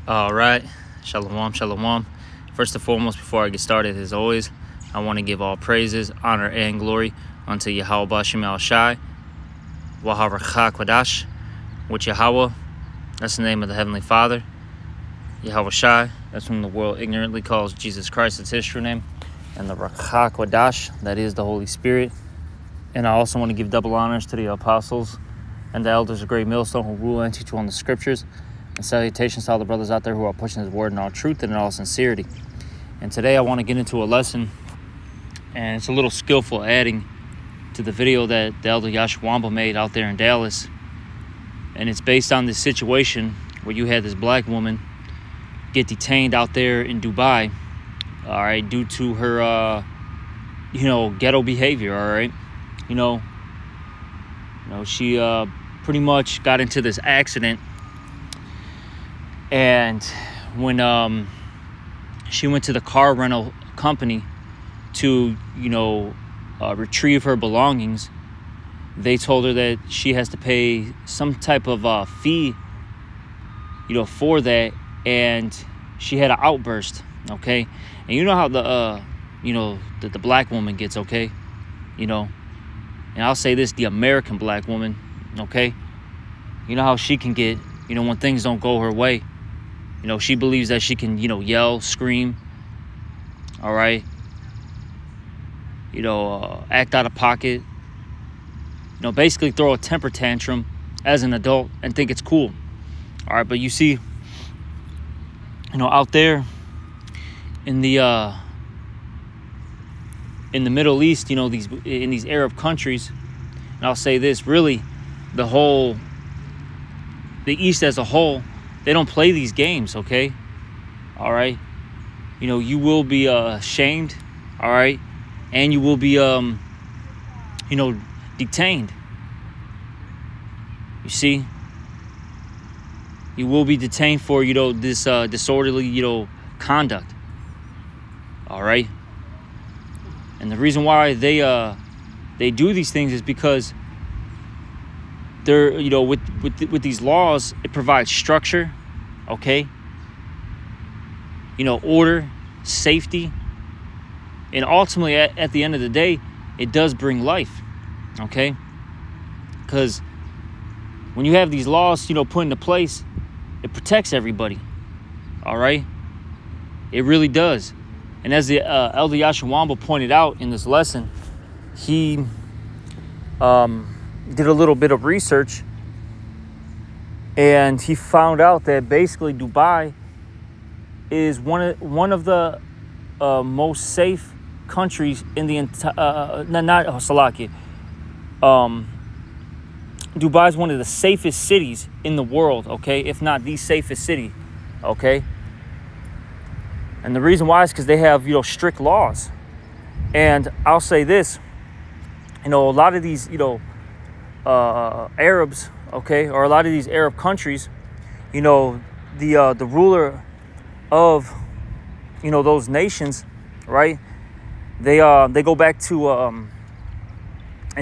All right. Shalom, shalom. First and foremost, before I get started, as always, I want to give all praises, honor, and glory unto Yahweh Bashem Al Shai, Waharakha Kwadash, which Yahweh, that's the name of the Heavenly Father. Yahweh Shai, that's whom the world ignorantly calls Jesus Christ, it's his true name. And the Rakha Kwadash, that is the Holy Spirit. And I also want to give double honors to the apostles and the elders of Great Millstone who rule and teach on the scriptures. And salutations to all the brothers out there who are pushing his word in all truth and in all sincerity. And today I want to get into a lesson, and it's a little skillful adding to the video that the elder Yashua Wamba made out there in Dallas. And it's based on this situation where you had this black woman get detained out there in Dubai, all right, due to her, ghetto behavior, all right. She pretty much got into this accident. And when she went to the car rental company to, retrieve her belongings, they told her that she has to pay some type of fee, for that. And she had an outburst, okay? And you know how the black woman gets, okay? And I'll say this, the American black woman, okay? You know how she can get, when things don't go her way. She believes that she can, yell, scream, all right? Act out of pocket. Basically throw a temper tantrum as an adult and think it's cool. All right, but you see, out there in the Middle East, in these Arab countries, and I'll say this, really, the East as a whole, they don't play these games, okay? All right? You will be shamed, all right? And you will be, detained. You see? You will be detained for, this disorderly, conduct. All right? And the reason why they do these things is because they're, with these laws, it provides structure, okay? Order, safety. And ultimately, at the end of the day, it does bring life, okay? Because when you have these laws, put into place, it protects everybody, all right? It really does. And as the elder Yashua Wamba pointed out in this lesson, he did a little bit of research, and he found out that basically Dubai is one of the most safe countries in the entire Dubai is one of the safest cities in the world, okay, if not the safest city, okay. And the reason why is because they have strict laws. And I'll say this, a lot of these Arabs, okay, or a lot of these Arab countries, the ruler of those nations, right? They go back to an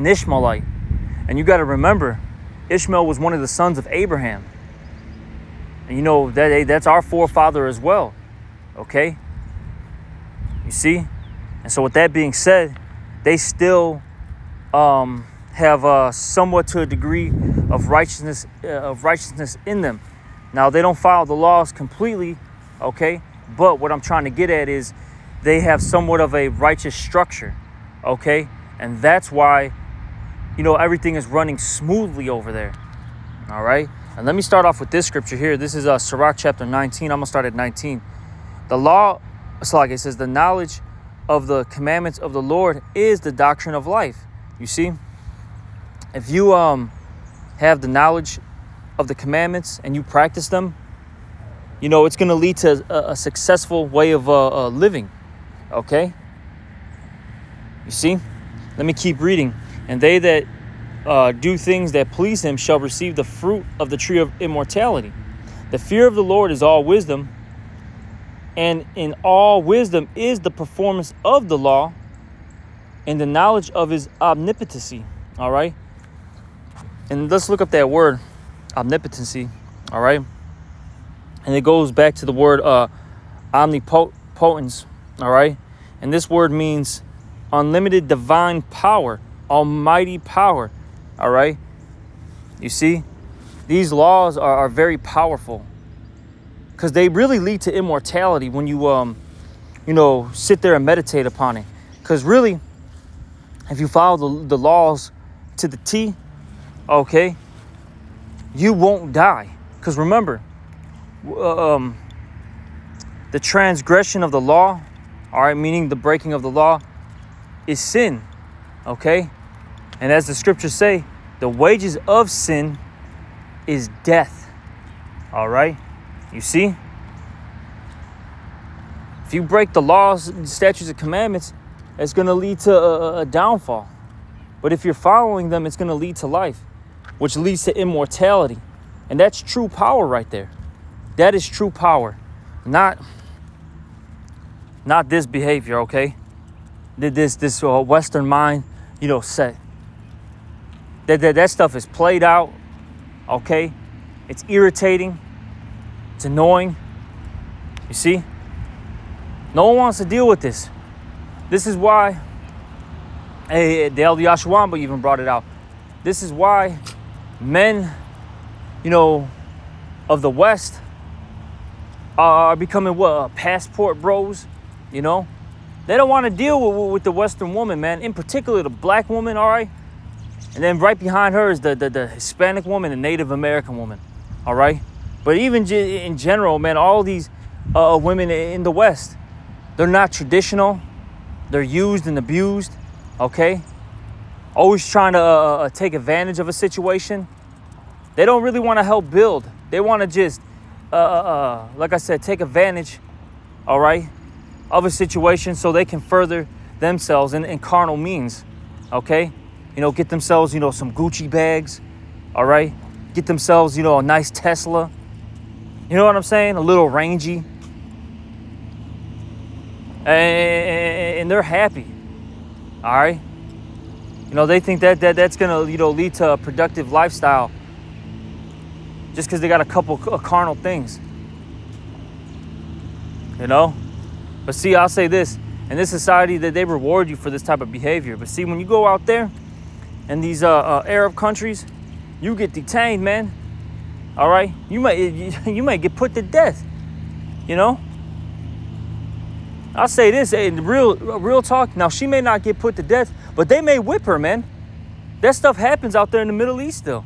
Ishmaelite, and you got to remember, Ishmael was one of the sons of Abraham, and that's our forefather as well, okay. You see, and so with that being said, they still have somewhat to a degree of righteousness in them. Now, they don't follow the laws completely, okay? But what I'm trying to get at is they have somewhat of a righteous structure, okay? And that's why, everything is running smoothly over there, all right? And let me start off with this scripture here. This is Sirach chapter 19. I'm going to start at 19. The law, it's like it says, the knowledge of the commandments of the Lord is the doctrine of life. You see, if you have the knowledge of the commandments and you practice them, it's going to lead to a successful way of living, okay? You see, let me keep reading. And they that do things that please him shall receive the fruit of the tree of immortality. The fear of the Lord is all wisdom, and in all wisdom is the performance of the law and the knowledge of his omnipotency, all right? And let's look up that word, omnipotency, all right? And it goes back to the word omnipotence, all right? And this word means unlimited divine power, almighty power, all right? You see, these laws are very powerful because they really lead to immortality when you, sit there and meditate upon it. Because really, if you follow the laws to the T, okay, you won't die. Because remember, the transgression of the law, all right, meaning the breaking of the law, is sin, okay? And as the scriptures say, the wages of sin is death, all right? You see? If you break the laws, statutes, and commandments, it's going to lead to a downfall. But if you're following them, it's going to lead to life, which leads to immortality. And that's true power right there. That is true power. Not this behavior, okay? This Western mind, set. That stuff is played out, okay? It's irritating. It's annoying. You see? No one wants to deal with this. This is why, the Elder Yashwamba even brought it out. This is why men, of the West are becoming passport bros, They don't want to deal with the Western woman, man. In particular, the black woman, all right? And then right behind her is the Hispanic woman, the Native American woman, all right? But even in general, man, all these women in the West, they're not traditional. They're used and abused, okay? Always trying to take advantage of a situation. They don't really want to help build. They want to just, like I said, take advantage, all right, of a situation so they can further themselves in carnal means, okay? Get themselves, some Gucci bags, all right? Get themselves, a nice Tesla. You know what I'm saying? A little rangy. And they're happy, all right? They think that's going to, lead to a productive lifestyle just because they got a couple of carnal things, But see, I'll say this. In this society, that they reward you for this type of behavior. But see, when you go out there in these Arab countries, you get detained, man. All right? You might get put to death, I'll say this, real talk. Now, she may not get put to death, but they may whip her, man. That stuff happens out there in the Middle East still.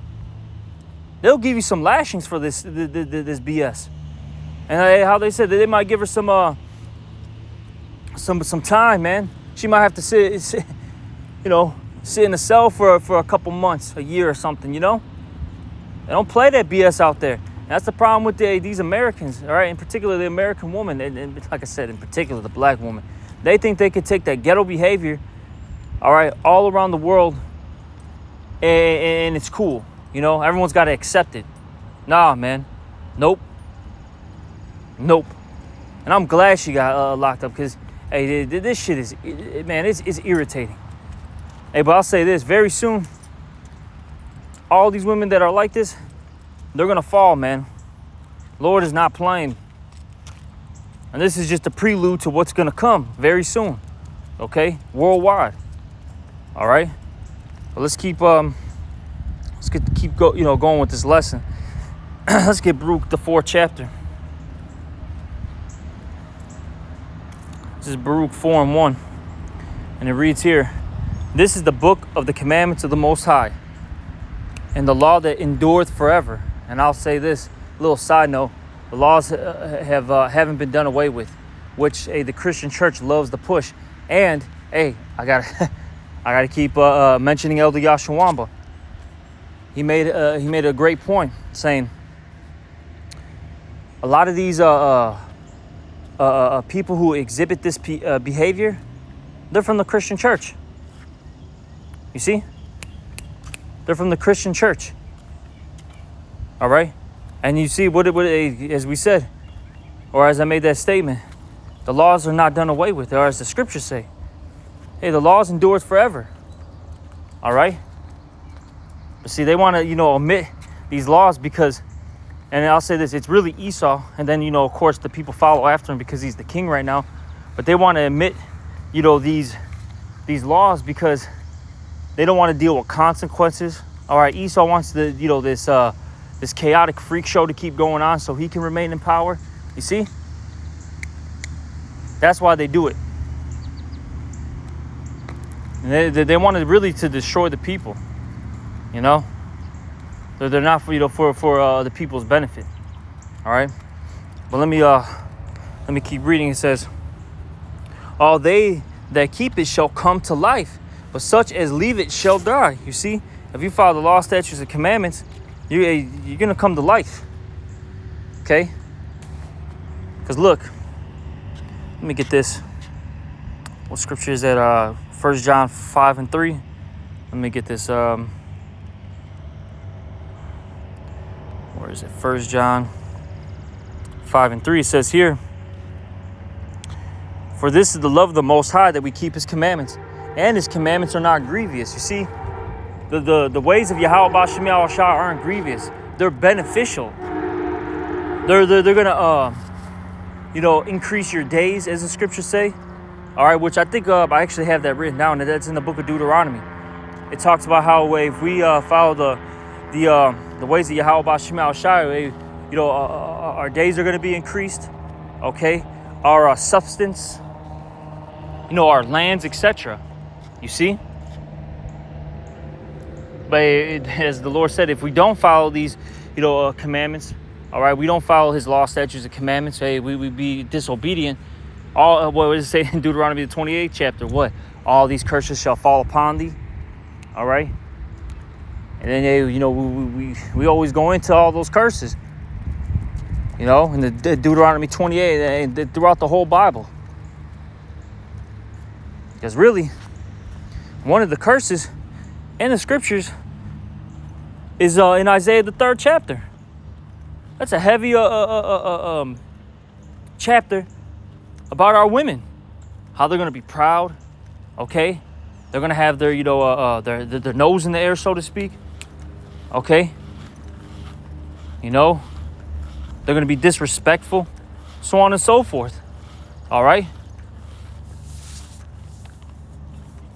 They'll give you some lashings for this BS. And how they said that they might give her some time, man. She might have to sit in a cell for a couple months, a year or something, They don't play that BS out there. That's the problem with these Americans, all right? In particular, the American woman, and like I said, in particular, the black woman. They think they could take that ghetto behavior, all right, all around the world, and it's cool. Everyone's got to accept it. Nah, man. Nope. And I'm glad she got locked up because, hey, this shit is, man, it's irritating. Hey, but I'll say this, very soon, all these women that are like this, they're going to fall, man. Lord is not playing. And this is just a prelude to what's going to come very soon. Okay? Worldwide. All right? But let's keep going with this lesson. Let's get Baruch, the 4th chapter. This is Baruch 4:1. And it reads here, "This is the book of the commandments of the Most High, and the law that endureth forever." And I'll say this, little side note, the laws haven't been done away with, which the Christian church loves to push. And hey, I gotta keep mentioning Elder Yashwamba. He made a great point, saying a lot of these people who exhibit this behavior, they're from the Christian church. You see, they're from the Christian church. All right, and you see what as we said, or as I made that statement, the laws are not done away with, or as the scriptures say, hey, the laws endure forever. All right, but see, they want to omit these laws because And I'll say this, it's really Esau. And then, of course, the people follow after him because he's the king right now. But they want to admit, these laws because they don't want to deal with consequences. All right, Esau wants this chaotic freak show to keep going on so he can remain in power. You see? That's why they do it. And they want to really to destroy the people. They're not for the people's benefit. All right. But let me keep reading. It says, all they that keep it shall come to life, but such as leave it shall die. You see, if you follow the law, statutes, and commandments, you're gonna come to life. Okay. Because look, let me get this. What scripture is that? 1 John 5:3. Let me get this. Where is it? 1 John 5:3. It says here, for this is the love of the Most High, that we keep his commandments, and his commandments are not grievous. You see, the ways of Yahweh B'Shem Yahweh Shah aren't grievous. They're beneficial. They're gonna increase your days, as the scriptures say. All right, which I think I actually have that written down, and that's in the book of Deuteronomy. It talks about how if we follow the ways of Yahweh B'Shem Yahweh Shah, our days are going to be increased. Okay, our substance, our lands, etc. You see. But as the Lord said, if we don't follow these, commandments, all right, we don't follow his law, statutes, and commandments. Hey, we be disobedient. What does it say in Deuteronomy the 28th chapter? What? All these curses shall fall upon thee. All right. And then we always go into all those curses. In the Deuteronomy 28 and throughout the whole Bible. Because really, one of the curses in the scriptures is in Isaiah the 3rd chapter. That's a heavy chapter about our women, how they're going to be proud. Okay, they're going to have their their nose in the air, so to speak. Okay, they're going to be disrespectful, so on and so forth. All right.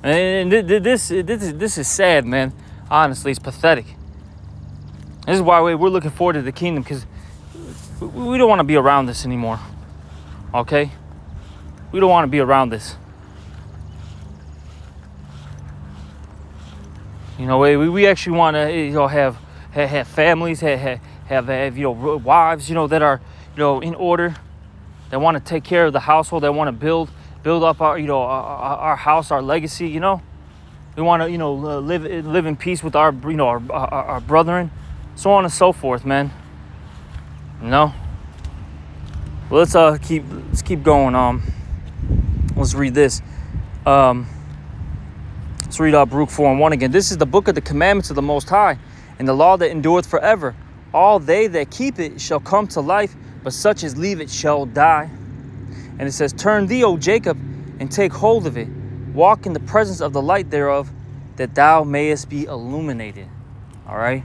And this is sad, man. Honestly, it's pathetic. This is why we're looking forward to the kingdom, because we don't want to be around this anymore. Okay? We don't want to be around this. We actually want to have families, have wives, that are in order. They want to take care of the household. They want to build up our our house, our legacy. We want to live in peace with our our brethren, so on and so forth, man. Well, let's keep going. Let's read this. Let's read Baruch 4:1 again. This is the book of the commandments of the Most High, and the law that endureth forever. All they that keep it shall come to life, but such as leave it shall die. And it says, turn thee, O Jacob, and take hold of it. Walk in the presence of the light thereof, that thou mayest be illuminated. All right?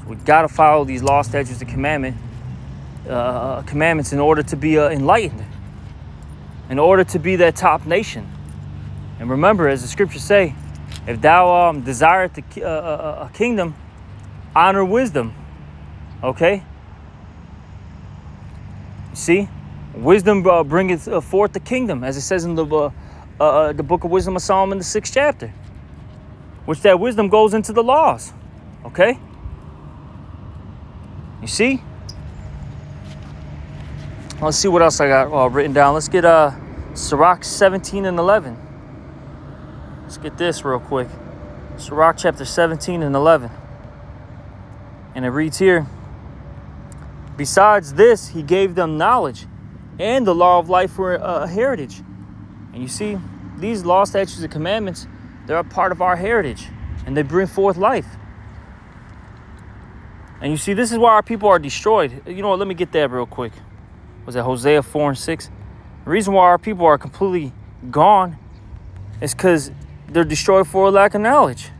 So we got to follow these law, statutes, and commandments in order to be enlightened, in order to be that top nation. And remember, as the scriptures say, if thou desireth a kingdom, honor wisdom. Okay? You see? Wisdom bringeth forth the kingdom, as it says in the book of Wisdom of Solomon, the 6th chapter. Which that wisdom goes into the laws. Okay? You see? Let's see what else I got written down. Let's get Sirach 17 and 11. Let's get this real quick. Sirach chapter 17 and 11. And it reads here, besides this, he gave them knowledge and the law of life for a heritage. And you see, these law, statutes, and commandments, they're a part of our heritage, and they bring forth life. And you see, this is why our people are destroyed. You know what? Let me get that real quick. Was that Hosea 4 and 6? The reason why our people are completely gone is because they're destroyed for a lack of knowledge.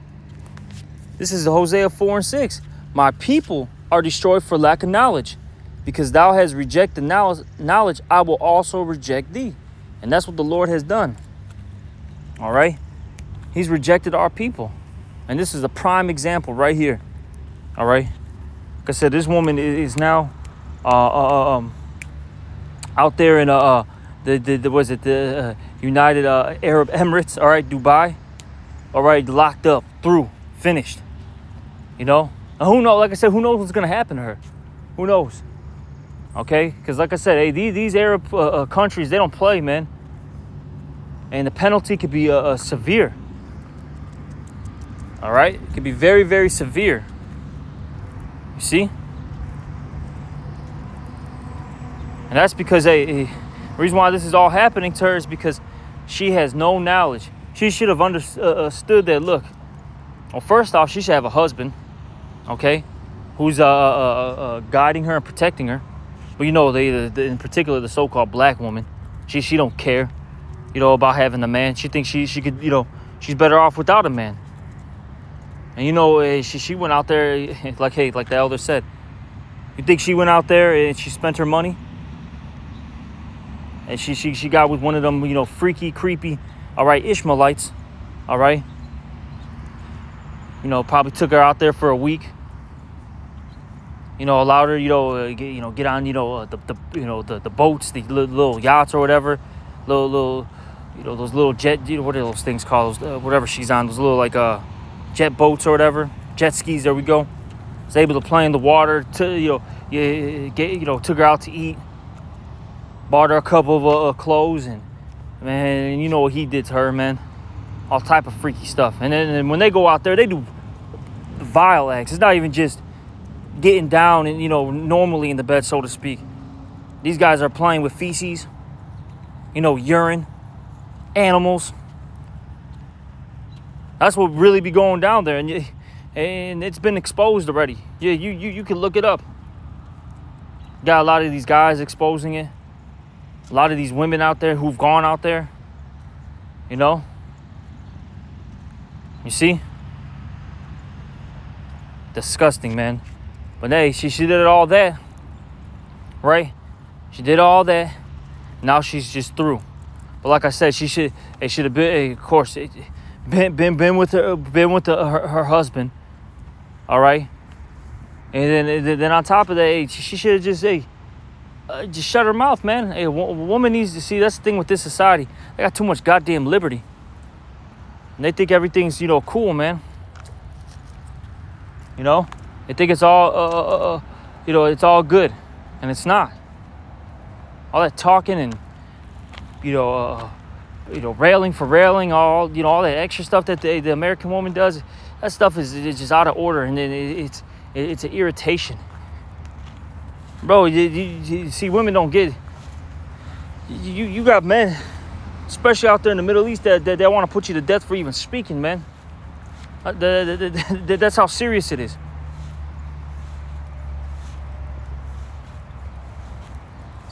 This is Hosea 4 and 6. My people are destroyed for lack of knowledge. Because thou hast rejected knowledge, I will also reject thee. And that's what the Lord has done. All right? He's rejected our people. And this is a prime example right here. All right? Like I said, this woman is now out there in the United Arab Emirates, all right, Dubai, all right, locked up, through, finished, you know. And who knows? Like I said, who knows what's gonna happen to her? Who knows? Okay, because like I said, hey, these Arab countries, they don't play, man, and the penalty could be severe. All right, it could be very, very severe. You see? And that's because the reason why this is all happening to her is because she has no knowledge. She should have understood that, look, well, first off, she should have a husband, okay, who's guiding her and protecting her. But, you know, in particular, the so-called black woman, she don't care, you know, about having a man. She thinks she could, you know, she's better off without a man. And, you know, she went out there, like the elder said, you think she went out there and she spent her money? And she got with one of them, you know, freaky, creepy, all right, Ishmaelites, all right? You know, probably took her out there for a week. You know, allowed her, get on, the boats, the little yachts or whatever, little, those little jet, what are those things called? Whatever she's on, those little like jet boats or whatever, jet skis. There we go. Was able to play in the water. Took her out to eat. Bought her a couple of clothes, and man, you know what he did to her, man. All type of freaky stuff. And then when they go out there, they do vile acts. It's not even just getting down and, normally in the bed, so to speak. These guys are playing with feces, urine, animals. That's what really be going down there, and it's been exposed already. Yeah, you can look it up. Got a lot of these guys exposing it. A lot of these women out there who've gone out there, You see? Disgusting, man. But hey, she did all that, right? She did all that. Now she's just through. But like I said, she should have been, of course, been with her husband, all right. And then on top of that, she should have just shut her mouth, man. Hey, a woman needs to see. That's the thing with this society. They got too much goddamn liberty, and they think everything's cool, man. They think it's all it's all good, and it's not. All that talking and railing for railing, all that extra stuff that the American woman does. That stuff is just out of order, and it's an irritation, bro. You see, women don't get it. You got men, especially out there in the Middle East, that want to put you to death for even speaking, man. That's how serious it is.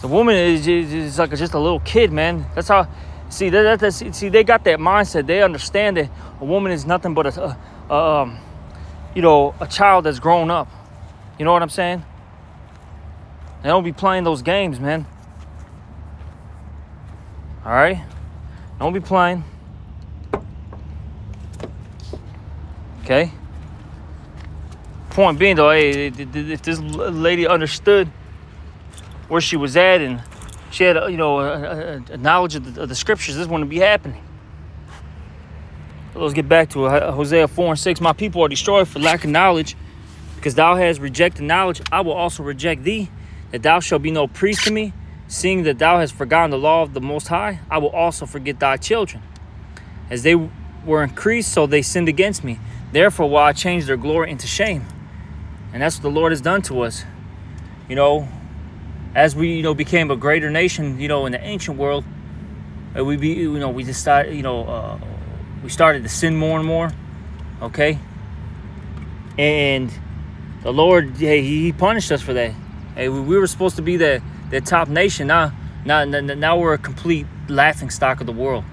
The woman is like just a little kid, man. That's how. See, they got that mindset. They understand that a woman is nothing but a child that's grown up. You know what I'm saying? They don't be playing those games, man. All right? Don't be playing. Okay? Point being, though, hey, if this lady understood where she was at and she had, a knowledge of the scriptures, this wouldn't be happening. Let's get back to it. Hosea 4:6. My people are destroyed for lack of knowledge. Because thou hast rejected knowledge, I will also reject thee, that thou shalt be no priest to me. Seeing that thou hast forgotten the law of the Most High, I will also forget thy children. As they were increased, so they sinned against me. Therefore will I change their glory into shame. And that's what the Lord has done to us. As we, became a greater nation, in the ancient world, we just started, we started to sin more and more, okay? And the Lord, hey, He punished us for that. Hey, we were supposed to be the top nation. Now we're a complete laughingstock of the world.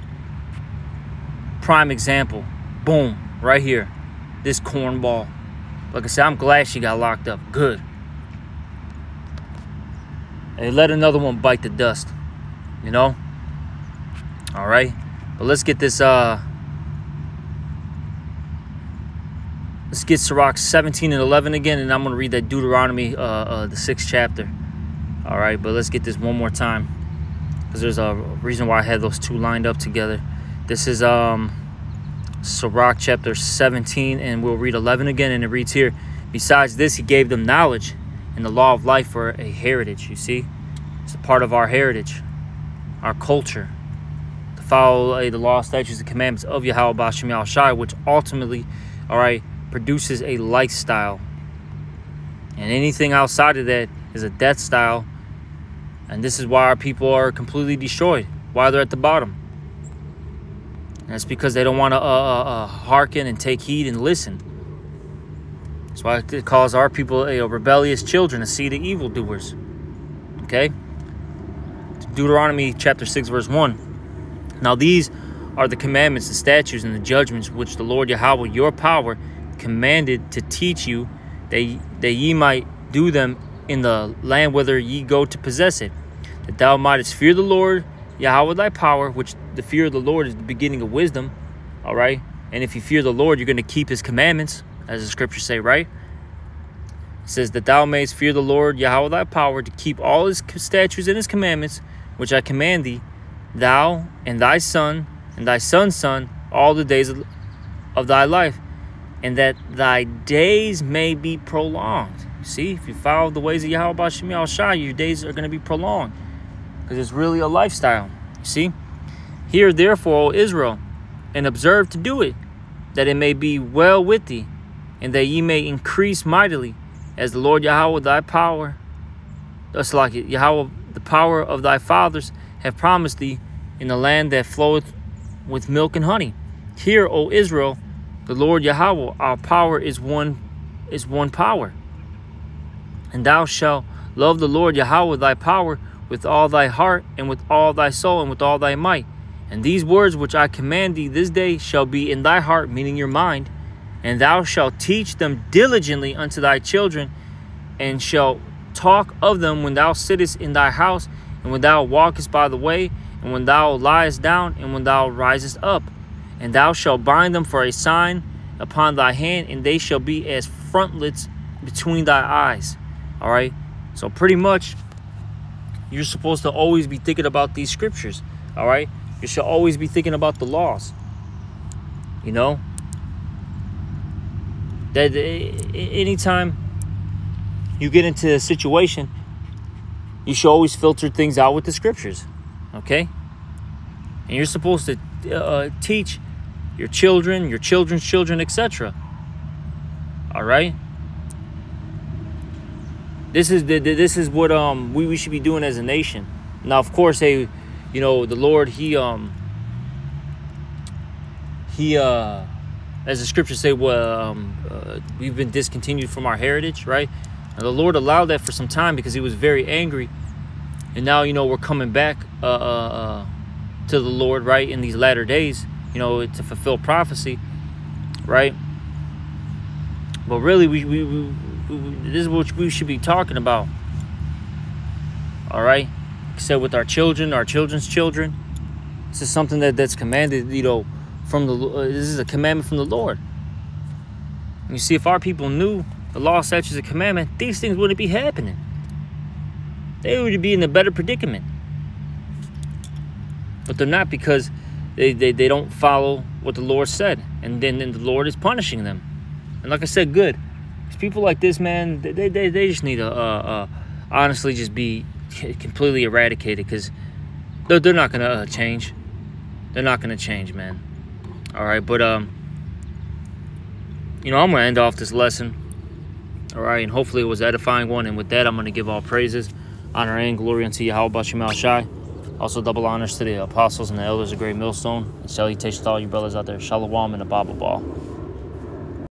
Prime example. Boom, right here. This cornball. Like I said, I'm glad she got locked up. Good. They let another one bite the dust, you know? All right. But let's get this, let's get Sirach 17 and 11 again, and I'm going to read that Deuteronomy, the 6th chapter. All right, but let's get this one more time, because there's a reason why I had those two lined up together. This is Sirach chapter 17, and we'll read 11 again, and it reads here, besides this, he gave them knowledge and the law of life for a heritage. You see, it's a part of our heritage, our culture, to follow the law, statutes, and commandments of Yahweh B'Shem Yahushai, which ultimately, all right, produces a lifestyle. And anything outside of that is a death style. And this is why our people are completely destroyed, why they're at the bottom. And that's because they don't want to hearken and take heed and listen. That's why it calls our people rebellious children, a seed of evildoers. Okay? Deuteronomy chapter 6, verse 1. Now these are the commandments, the statutes, and the judgments which the Lord Yahweh, your power, commanded to teach you, that ye might do them in the land whither ye go to possess it, that thou mightest fear the Lord Yahweh thy power, which the fear of the Lord is the beginning of wisdom. All right, and if you fear the Lord, you're going to keep his commandments, as the scriptures say, right? It says that thou mayest fear the Lord Yahweh thy power, to keep all his statutes and his commandments which I command thee, thou and thy son and thy son's son, all the days of thy life, and that thy days may be prolonged. See, if you follow the ways of Yahweh B'Shem Yahushai, your days are going to be prolonged, because it's really a lifestyle. You see, hear therefore, O Israel, and observe to do it, that it may be well with thee, and that ye may increase mightily, as the Lord Yahweh thy power, thus like Yahweh the power of thy fathers, have promised thee, in the land that floweth with milk and honey. Hear, O Israel, the Lord Yahweh, our power is one power. And thou shalt love the Lord Yahweh thy power with all thy heart, and with all thy soul, and with all thy might. And these words which I command thee this day shall be in thy heart, meaning your mind, and thou shalt teach them diligently unto thy children, and shalt talk of them when thou sittest in thy house, and when thou walkest by the way, and when thou liest down, and when thou risest up. And thou shalt bind them for a sign upon thy hand, and they shall be as frontlets between thy eyes. All right, so pretty much you're supposed to always be thinking about these scriptures. All right, you should always be thinking about the laws. You know, that anytime you get into a situation, you should always filter things out with the scriptures. Okay, and you're supposed to teach your children, your children's children, etc. All right. This is what we should be doing as a nation. Now, of course, hey, you know, the Lord, he as the scriptures say, we've been discontinued from our heritage, right? And the Lord allowed that for some time because he was very angry. And now, you know, we're coming back to the Lord, right, in these latter days, you know, to fulfill prophecy, right? But really, this is what we should be talking about. All right, like I said, with our children, our children's children. This is something that's commanded, you know, from the. This is a commandment from the Lord. And you see, if our people knew the law, statutes, and commandment, these things wouldn't be happening. They would be in a better predicament. But they're not, because they don't follow what the Lord said, and then the Lord is punishing them. And like I said, good. People like this, man, they just need to honestly just be completely eradicated, because they're not going to change. They're not going to change, man. All right, but, you know, I'm going to end off this lesson. All right, and hopefully it was an edifying one. And with that, I'm going to give all praises, honor, and glory unto Yahweh B'Shem Yahushai. Also, double honors to the apostles and the elders of Great Millstone. And salutations to all you brothers out there. Shalom and a Baba Ball.